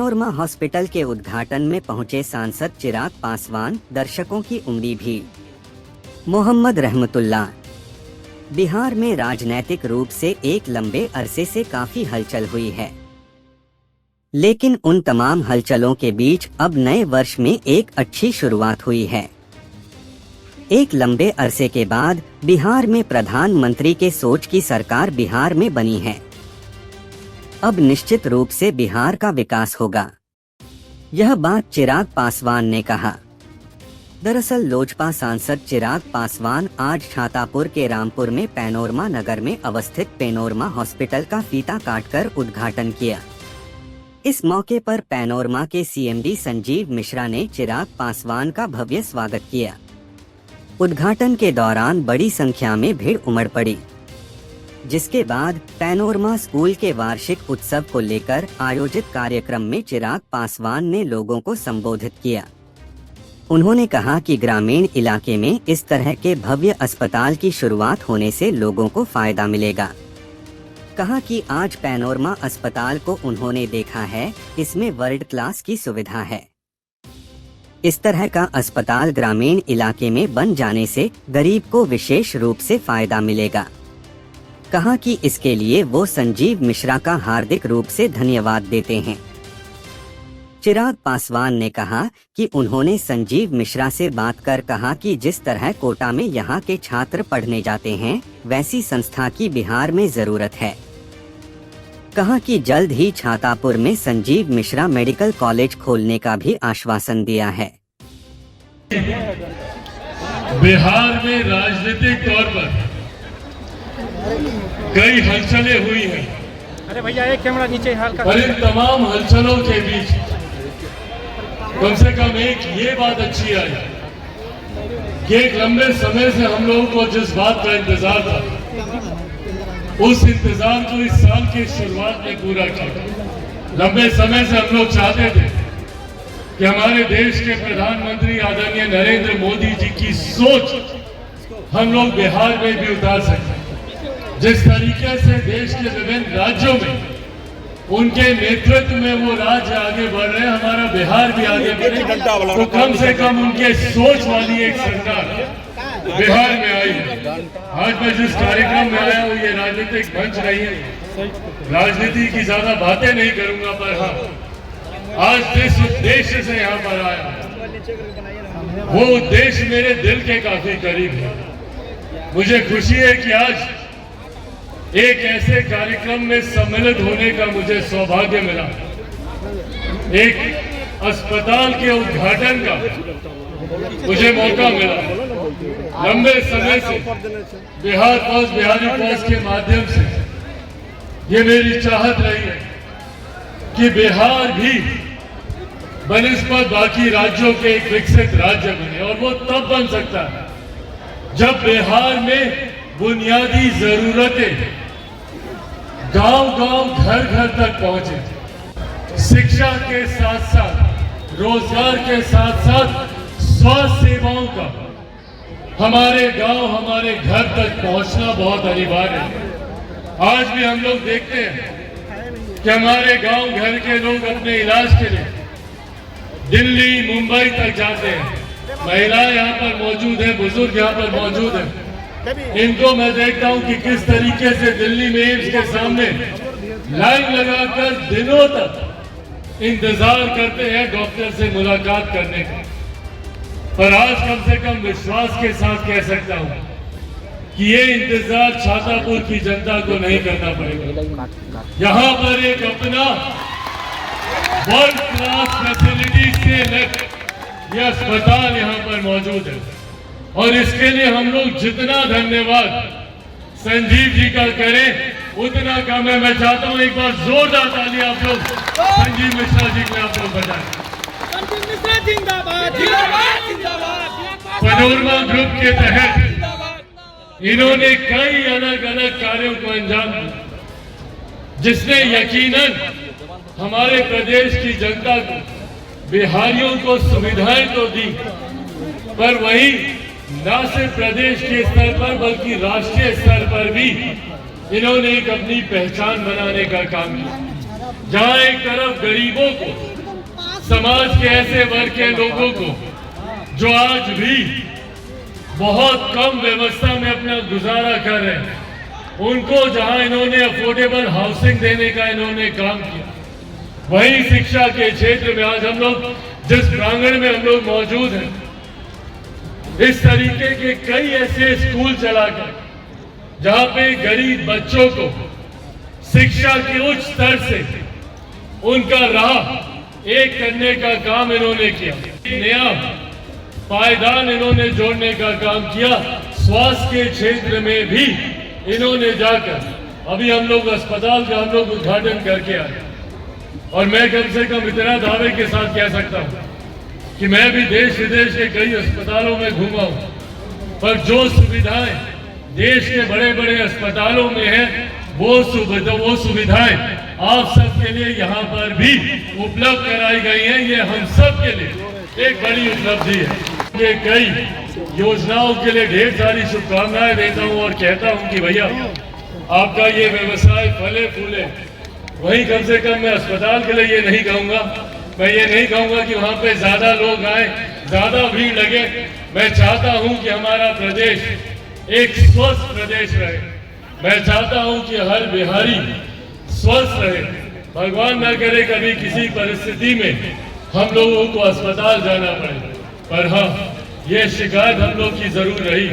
Panorama hospital के उद्घाटन में पहुंचे सांसद चिराग पासवान, दर्शकों की उमड़ी भीड़। मोहम्मद रहमतुल्लाह। बिहार में राजनैतिक रूप से एक लंबे अरसे से काफी हलचल हुई है, लेकिन उन तमाम हलचलों के बीच अब नए वर्ष में एक अच्छी शुरुआत हुई है। एक लंबे अरसे के बाद बिहार में प्रधानमंत्री के सोच की सरकार बिहार में बनी है। अब निश्चित रूप से बिहार का विकास होगा, यह बात चिराग पासवान ने कहा। दरअसल लोजपा सांसद चिराग पासवान आज छातापुर के रामपुर में पैनोरमा नगर में अवस्थित पैनोरमा हॉस्पिटल का फीता काटकर उद्घाटन किया। इस मौके पर पैनोरमा के सीएमडी संजीव मिश्रा ने चिराग पासवान का भव्य स्वागत किया। उद्घाटन के दौरान बड़ी संख्या में भीड़ उमड़ पड़ी, जिसके बाद पैनोरमा स्कूल के वार्षिक उत्सव को लेकर आयोजित कार्यक्रम में चिराग पासवान ने लोगों को संबोधित किया। उन्होंने कहा कि ग्रामीण इलाके में इस तरह के भव्य अस्पताल की शुरुआत होने से लोगों को फायदा मिलेगा। कहा कि आज पैनोरमा अस्पताल को उन्होंने देखा है, इसमें वर्ल्ड क्लास की सुविधा है। इस तरह का अस्पताल ग्रामीण इलाके में बन जाने से गरीब को विशेष रूप से फायदा मिलेगा। कहा कि इसके लिए वो संजीव मिश्रा का हार्दिक रूप से धन्यवाद देते हैं। चिराग पासवान ने कहा कि उन्होंने संजीव मिश्रा से बात कर कहा कि जिस तरह कोटा में यहाँ के छात्र पढ़ने जाते हैं, वैसी संस्था की बिहार में जरूरत है। कहा कि जल्द ही छातापुर में संजीव मिश्रा मेडिकल कॉलेज खोलने का भी आश्वासन दिया है। बिहार में राजनीतिक तौर पर कई हलचलें हुई हैं। अरे भैया एक कैमरा नीचे हाल का। और इन तमाम हलचलों के बीच कम से कम एक ये बात अच्छी आई कि एक लंबे समय से हम लोगों को जिस बात का इंतजार था, उस इंतजार को इस साल की शुरुआत में पूरा किया। लंबे समय से हम लोग चाहते थे कि हमारे देश के प्रधानमंत्री आदरणीय नरेंद्र मोदी जी की सोच हम लोग बिहार में भी उतार सकते। जिस तरीके से देश के विभिन्न राज्यों में उनके नेतृत्व में वो राज्य आगे बढ़ रहे हैं, हमारा बिहार भी आगे बढ़े, तो कम से कम उनके सोच वाली एक सरकार बिहार में आई है। आज मैं जिस कार्यक्रम में आया हूँ, ये राजनीतिक मंच नहीं है, राजनीति की ज्यादा बातें नहीं करूंगा, पर हाँ, आज जिस उद्देश्य से यहाँ पर आया, वो उद्देश्य मेरे दिल के काफी करीब है। मुझे खुशी है कि आज एक ऐसे कार्यक्रम में सम्मिलित होने का मुझे सौभाग्य मिला। एक अस्पताल के उद्घाटन का मुझे मौका मिला। लंबे समय से बिहार पोस्ट, बिहारी पोस्ट के माध्यम से ये मेरी चाहत रही है कि बिहार भी बनिस्बत बाकी राज्यों के एक विकसित राज्य बने, और वो तब बन सकता है जब बिहार में बुनियादी जरूरतें गांव-गांव, घर-घर तक पहुंचे। शिक्षा के साथ साथ, रोजगार के साथ साथ स्वास्थ्य सेवाओं का हमारे गांव, हमारे घर तक पहुंचना बहुत अनिवार्य है। आज भी हम लोग देखते हैं कि हमारे गांव घर के लोग अपने इलाज के लिए दिल्ली, मुंबई तक जाते हैं। महिलाएं यहाँ पर मौजूद हैं, बुजुर्ग यहाँ पर मौजूद हैं। इनको मैं देखता हूं कि किस तरीके से दिल्ली में एम्स के सामने लाइन लगाकर दिनों तक इंतजार करते हैं डॉक्टर से मुलाकात करने का। पर आज कम से कम विश्वास के साथ कह सकता हूं कि ये इंतजार छातापुर की जनता को नहीं करना पड़ेगा। यहाँ पर एक अपना वर्ल्ड क्लास फैसिलिटी से यह अस्पताल यहाँ पर मौजूद है, और इसके लिए हम लोग जितना धन्यवाद संजीव जी का करें उतना कम है। मैं चाहता हूं एक बार जोरदार ताली आप लोग संजीव मिश्रा जी को आप लोग बजाएं। पैनोरमा ग्रुप के तहत इन्होंने कई अलग अलग कार्यों को अंजाम दिया, जिसने यकीनन हमारे प्रदेश की जनता को, बिहारियों को सुविधाएं तो दी, पर वही न सिर्फ प्रदेश के स्तर पर बल्कि राष्ट्रीय स्तर पर भी इन्होंने एक अपनी पहचान बनाने का काम किया। जहां एक तरफ गरीबों को समाज के ऐसे वर्ग के लोगों को जो आज भी बहुत कम व्यवस्था में अपना गुजारा कर रहे हैं, उनको जहां इन्होंने अफोर्डेबल हाउसिंग देने का इन्होंने काम किया, वहीं शिक्षा के क्षेत्र में आज हम लोग जिस प्रांगण में हम लोग मौजूद हैं, इस तरीके के कई ऐसे स्कूल चलाकर जहां पे गरीब बच्चों को शिक्षा के उच्च स्तर से उनका राह एक करने का काम इन्होंने किया। नया पायदान इन्होंने जोड़ने का काम किया। स्वास्थ्य के क्षेत्र में भी इन्होंने जाकर अभी हम लोग अस्पताल का हम लोग उद्घाटन करके आए, और मैं कम से कम इतना दावे के साथ कह सकता हूं कि मैं भी देश विदेश के कई अस्पतालों में घूमा हूं, पर जो सुविधाएं देश के बड़े बड़े अस्पतालों में हैं, वो सुविधाएं आप सबके लिए यहाँ पर भी उपलब्ध कराई गई हैं। ये हम सब के लिए एक बड़ी उपलब्धि है। ये कई योजनाओं के लिए ढेर सारी शुभकामनाएं देता हूँ और कहता हूँ कि भैया आपका ये व्यवसाय फले फूले। वहीं कम से कम मैं अस्पताल के लिए ये नहीं कहूँगा, मैं ये नहीं कहूँगा कि वहाँ पे ज्यादा लोग आए, ज्यादा भीड़ लगे। मैं चाहता हूँ कि हमारा प्रदेश एक स्वस्थ प्रदेश रहे। मैं चाहता हूँ कि हर बिहारी स्वस्थ रहे। भगवान न करे कभी किसी परिस्थिति में हम लोगों को अस्पताल जाना पड़े, पर हाँ ये शिकायत हम लोग की जरूर रही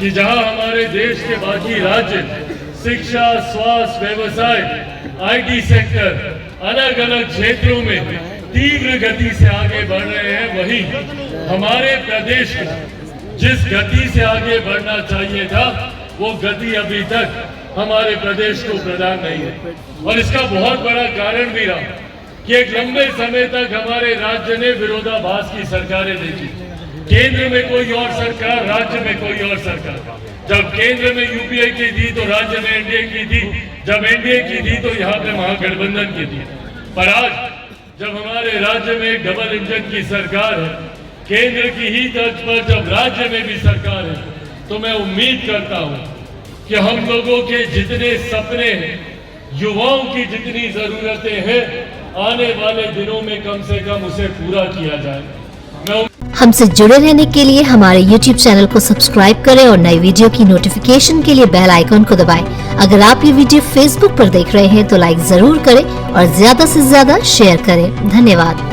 कि जहाँ हमारे देश के बाकी राज्य शिक्षा, स्वास्थ्य, व्यवसाय, IT सेक्टर अलग अलग क्षेत्रों में तीव्र गति से आगे बढ़ रहे हैं, वहीं हमारे प्रदेश को जिस गति से आगे बढ़ना चाहिए था वो गति अभी तक हमारे प्रदेश को प्रदान नहीं है। और इसका बहुत बड़ा कारण भी रहा कि एक लंबे समय तक हमारे राज्य ने विरोधाभास की सरकारें देखी। केंद्र में कोई और सरकार, राज्य में कोई और सरकार। जब केंद्र में UPA की थी तो राज्य में NDA की थी, जब NDA की थी तो यहाँ पे महागठबंधन की थी। पर आज जब हमारे राज्य में एक डबल इंजन की सरकार है, केंद्र की ही तर्ज पर जब राज्य में भी सरकार है, तो मैं उम्मीद करता हूँ कि हम लोगों के जितने सपने हैं, युवाओं की जितनी जरूरतें हैं, आने वाले दिनों में कम से कम उसे पूरा किया जाए। हमसे जुड़े रहने के लिए हमारे YouTube चैनल को सब्सक्राइब करें और नई वीडियो की नोटिफिकेशन के लिए बेल आइकॉन को दबाएं। अगर आप ये वीडियो Facebook पर देख रहे हैं तो लाइक जरूर करें और ज्यादा से ज्यादा शेयर करें। धन्यवाद।